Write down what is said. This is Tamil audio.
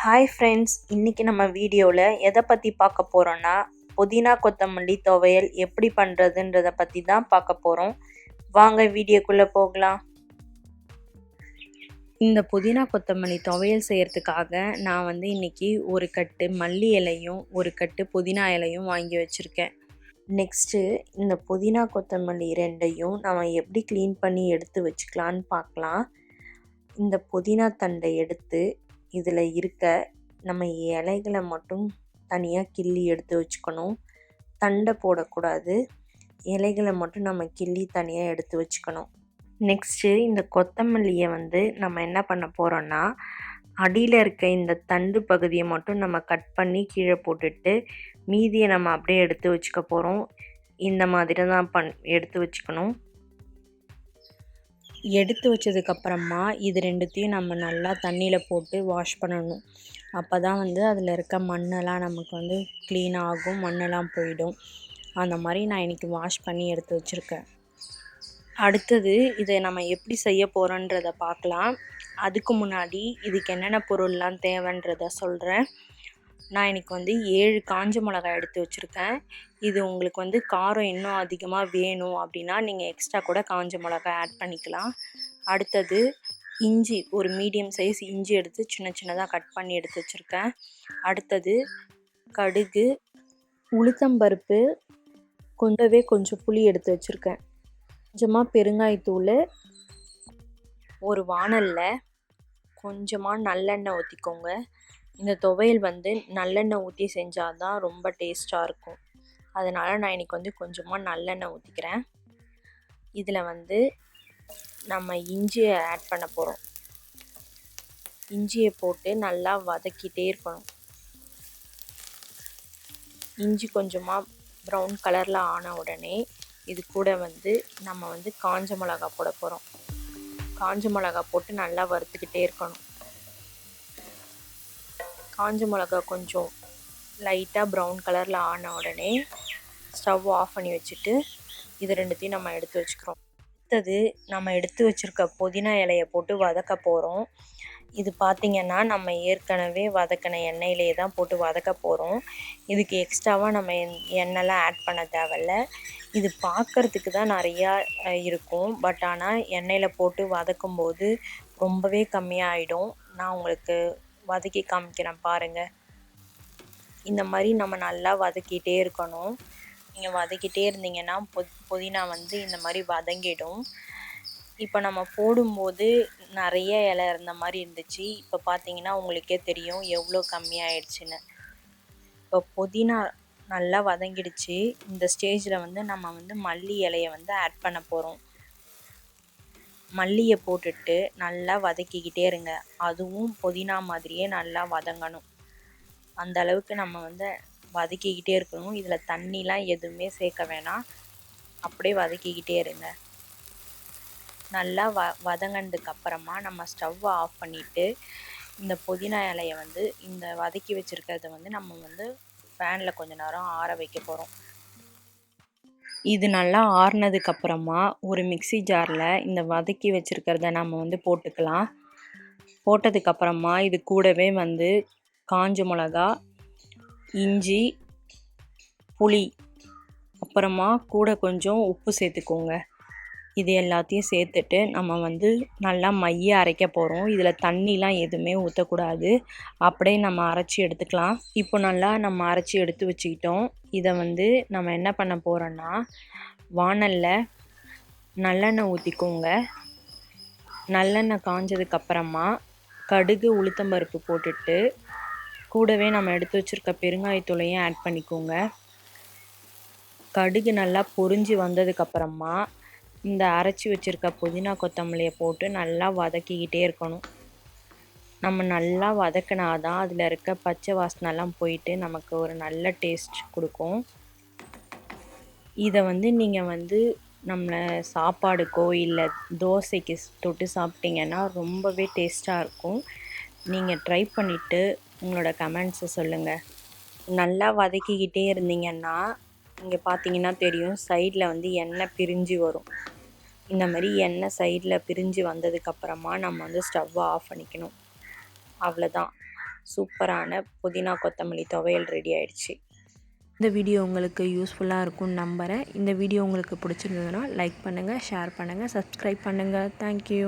ஹாய் ஃப்ரெண்ட்ஸ், இன்றைக்கி நம்ம வீடியோவில் எதை பற்றி பார்க்க போகிறோன்னா, புதினா கொத்தமல்லி துவையல் எப்படி பண்ணுறதுன்றதை பற்றி தான் பார்க்க போகிறோம். வாங்க வீடியோக்குள்ளே போகலாம். இந்த புதினா கொத்தமல்லி துவையல் செய்கிறதுக்காக நான் இன்றைக்கி ஒரு கட்டு மல்லி இலையும் ஒரு கட்டு புதினா இலையும் வாங்கி வச்சுருக்கேன். நெக்ஸ்ட்டு இந்த புதினா கொத்தமல்லி ரெண்டையும் நம்ம எப்படி க்ளீன் பண்ணி எடுத்து வச்சுக்கலான்னு பார்க்கலாம். இந்த புதினா தண்டை எடுத்து இதில் இருக்க நம்ம இலைகளை மட்டும் தனியாக கிள்ளி எடுத்து வச்சுக்கணும். தண்டை போடக்கூடாது, இலைகளை மட்டும் நம்ம கிள்ளி தனியாக எடுத்து வச்சுக்கணும். நெக்ஸ்ட்டு இந்த கொத்தமல்லியை நம்ம என்ன பண்ண போகிறோன்னா, அடியில் இருக்க இந்த தண்டு பகுதியை மட்டும் நம்ம கட் பண்ணி கீழே போட்டுட்டு மீதியை நம்ம அப்படியே எடுத்து வச்சுக்க போகிறோம். இந்த மாதிரி தான் எடுத்து வச்சுக்கணும். எடுத்து வச்சதுக்கப்புறமா இது ரெண்டுத்தையும் நம்ம நல்லா தண்ணியில் போட்டு வாஷ் பண்ணணும். அப்போ தான் அதில் இருக்க மண்ணெல்லாம் நமக்கு க்ளீன் ஆகும், மண்ணெல்லாம் போயிடும். அந்த மாதிரி நான் இன்றைக்கி வாஷ் பண்ணி எடுத்து வச்சுருக்கேன். அடுத்தது இதை நம்ம எப்படி செய்ய போகிறோன்றதை பார்க்கலாம். அதுக்கு முன்னாடி இதுக்கு என்னென்ன பொருள்லாம் தேவைன்றதை சொல்கிறேன். நான் இன்றைக்கி 7 காஞ்ச மிளகாய் எடுத்து வச்சுருக்கேன். இது உங்களுக்கு காரம் இன்னும் அதிகமாக வேணும் அப்படின்னா நீங்கள் எக்ஸ்ட்ரா கூட காஞ்ச மிளகாய் ஆட் பண்ணிக்கலாம். அடுத்தது இஞ்சி, ஒரு மீடியம் சைஸ் இஞ்சி எடுத்து சின்ன சின்னதாக கட் பண்ணி எடுத்து வச்சுருக்கேன். அடுத்தது கடுகு, உளுத்தம்பருப்பு, கொஞ்சம் புளி எடுத்து வச்சுருக்கேன். கொஞ்சமாக பெருங்காயத்தூள், ஒரு வாணலில் கொஞ்சமாக நல்லெண்ணெய் ஊற்றிக்கோங்க. இந்த துவையல் நல்லெண்ணெய் ஊற்றி செஞ்சால் தான் ரொம்ப டேஸ்ட்டாக இருக்கும். அதனால் நான் இன்றைக்கி கொஞ்சமாக நல்லெண்ணெய் ஊற்றிக்கிறேன். இதில் நம்ம இஞ்சியை ஆட் பண்ண போகிறோம். இஞ்சியை போட்டு நல்லா வதக்கிட்டே இருக்கணும். இஞ்சி கொஞ்சமாக ப்ரௌன் கலரில் ஆன உடனே இது கூட நம்ம காஞ்ச மிளகா போட போகிறோம். காஞ்ச மிளகா போட்டு நல்லா வறுத்துக்கிட்டே இருக்கணும். காஞ்ச மிளகா கொஞ்சம் லைட்டாக ப்ரௌன் கலரில் ஆன உடனே ஸ்டவ் ஆஃப் பண்ணி வச்சுட்டு இது ரெண்டுத்தையும் நம்ம எடுத்து வச்சுக்கிறோம். அடுத்தது நம்ம எடுத்து வச்சுருக்க புதினா இலையை போட்டு வதக்க போகிறோம். இது பார்த்திங்கன்னா நம்ம ஏற்கனவே வதக்கின எண்ணெயிலே தான் போட்டு வதக்க போகிறோம். இதுக்கு எக்ஸ்ட்ராவாக நம்ம எண்ணெய்லாம் ஆட் பண்ண தேவையில்ல. இது பார்க்குறதுக்கு தான் நிறையா இருக்கும், பட் ஆனால் எண்ணெயில் போட்டு வதக்கும்போது ரொம்பவே கம்மியாகிடும். நான் உங்களுக்கு வதக்கி காமிக்கிறேன் பாருங்கள். இந்த மாதிரி நம்ம நல்லா வதக்கிட்டே இருக்கணும். நீங்கள் வதக்கிட்டே இருந்தீங்கன்னா புதினா இந்த மாதிரி வதங்கிடும். இப்போ நம்ம போடும்போது நிறைய இலை இருந்த மாதிரி இருந்துச்சு. இப்போ பார்த்தீங்கன்னா உங்களுக்கே தெரியும் எவ்வளோ கம்மியாயிடுச்சுன்னு. இப்போ புதினா நல்லா வதங்கிடுச்சு. இந்த ஸ்டேஜில் நம்ம மல்லி இலையை ஆட் பண்ண போகிறோம். மல்லியை போட்டுட்டு நல்லா வதக்கிக்கிட்டே இருங்க. அதுவும் புதினா மாதிரியே நல்லா வதங்கணும். அந்த அளவுக்கு நம்ம வதக்கிக்கிட்டே இருக்கணும். இதில் தண்ணிலாம் எதுவுமே சேர்க்க வேணாம், அப்படியே வதக்கிக்கிட்டே இருங்க. நல்லா வதங்கினதுக்கப்புறமா நம்ம ஸ்டவ்வை ஆஃப் பண்ணிவிட்டு இந்த புதினா இலையை இந்த வதக்கி வச்சுருக்கிறத நம்ம ஃபேனில் கொஞ்ச நேரம் ஆற வைக்க போகிறோம். இது நல்லா ஆறுனதுக்கப்புறமா ஒரு மிக்ஸி ஜாரில் இந்த வதக்கி வச்சுருக்கிறத நம்ம போட்டுக்கலாம். போட்டதுக்கப்புறமா இது கூடவே காஞ்ச மிளகா, இஞ்சி, புளி, அப்புறமா கூட கொஞ்சம் உப்பு சேர்த்துக்கோங்க. இது எல்லாத்தையும் சேர்த்துட்டு நம்ம நல்லா மைய அரைக்க போகிறோம். இதில் தண்ணிலாம் எதுவுமே ஊற்றக்கூடாது, அப்படியே நம்ம அரைச்சி எடுத்துக்கலாம். இப்போ நல்லா நம்ம அரைச்சி எடுத்து வச்சுக்கிட்டோம். இதை நம்ம என்ன பண்ண போகிறோன்னா, வாணலில் நல்லெண்ணெய் ஊற்றிக்கோங்க. நல்லெண்ணெய் காஞ்சதுக்கப்புறமா கடுகு, உளுத்தம்பருப்பு போட்டுட்டு கூடவே நம்ம எடுத்து வச்சுருக்க பெருங்காயத்தூளையும் ஆட் பண்ணிக்கோங்க. கடுகு நல்லா பொரிஞ்சு வந்ததுக்கப்புறமா இந்த அரைச்சி வச்சுருக்க புதினா கொத்தமல்லியை போட்டு நல்லா வதக்கிக்கிட்டே இருக்கணும். நம்ம நல்லா வதக்கினாதான் அதில் இருக்க பச்சை வாசனைலாம் போயிட்டு நமக்கு ஒரு நல்ல டேஸ்ட் கொடுக்கும். இதை நீங்கள் நம்ம சாப்பாடுக்கோ இல்லை தோசைக்கு தொட்டு சாப்பிட்டிங்கன்னா ரொம்பவே டேஸ்ட்டாக இருக்கும். நீங்கள் ட்ரை பண்ணிவிட்டு உங்களோட கமெண்ட்ஸை சொல்லுங்கள். நல்லா வதக்கிக்கிட்டே இருந்தீங்கன்னா இங்கே பார்த்தீங்கன்னா தெரியும், சைடில் எண்ணெய் பிரிஞ்சு வரும். இந்த மாதிரி எண்ணெய் சைடில் பிரிஞ்சு வந்ததுக்கப்புறமா நம்ம ஸ்டவ்வை ஆஃப் பண்ணிக்கணும். அவ்வளோதான். சூப்பரான புதினா கொத்தமல்லி துவையல் ரெடி ஆயிடுச்சு. இந்த வீடியோ உங்களுக்கு யூஸ்ஃபுல்லாக இருக்கும்னு நம்புகிறேன். இந்த வீடியோ உங்களுக்கு பிடிச்சிருந்ததுன்னா லைக் பண்ணுங்கள், ஷேர் பண்ணுங்கள், சப்ஸ்கிரைப் பண்ணுங்கள். தேங்க்யூ.